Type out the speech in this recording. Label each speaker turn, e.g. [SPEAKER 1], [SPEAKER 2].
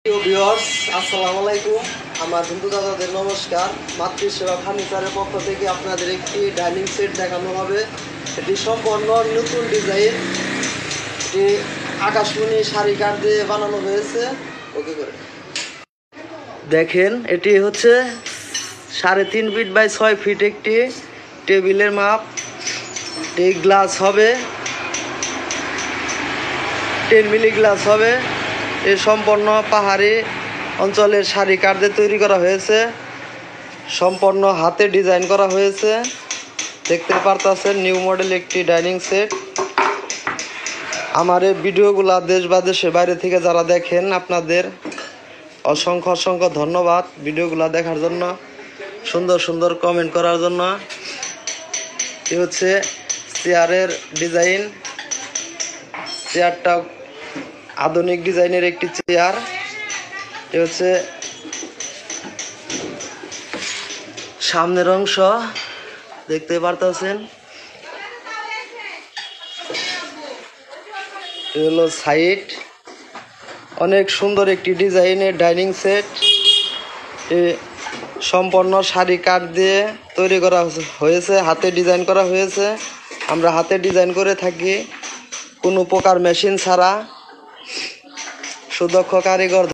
[SPEAKER 1] Viewers আসসালামু আলাইকুম। আমার হিন্দু দাদাদের নমস্কার। মাতৃসেবা ফার্নিচারের পক্ষ থেকে আপনাদের একটি ডাইনিং সেট দেখানো হবে। এটি সম্পূর্ণ নতুন ডিজাইন, এটি আকাশমণি শাড়ি কাঠ দিয়ে বানানো হয়েছে। ওকে করে দেখেন, এটি হচ্ছে 3.5 ফিট বাই 6 ফিট একটি টেবিলের মাপ। এই গ্লাস হবে 10 মিলি গ্লাস হবে। এ সম্পূর্ণ পাহাড়ি অঞ্চলের শাড়ি কাঠ দিয়ে তৈরি করা হয়েছে, সম্পূর্ণ হাতে ডিজাইন করা হয়েছে। দেখতে পারতেছেন নিউ মডেল একটি ডাইনিং সেট। আমার এই ভিডিওগুলা দেশ বা দেশের বাইরে থেকে যারা দেখেন আপনাদের অসংখ্য অসংখ্য ধন্যবাদ ভিডিওগুলা দেখার জন্য, সুন্দর সুন্দর কমেন্ট করার জন্য। এ হচ্ছে চেয়ারের ডিজাইন। চেয়ারটা আধুনিক ডিজাইনের একটি চেয়ার। এ হচ্ছে সামনের অংশ, দেখতে পারতেছেন। এ হলো সাইড। অনেক সুন্দর একটি ডিজাইনের ডাইনিং সেট। এ সম্পূর্ণ শাড়ি কাঠ দিয়ে তৈরি করা হয়েছে, হাতে ডিজাইন করা হয়েছে। আমরা হাতে ডিজাইন করে থাকি কোনো প্রকার মেশিন ছাড়া, সুদক্ষ কারিগর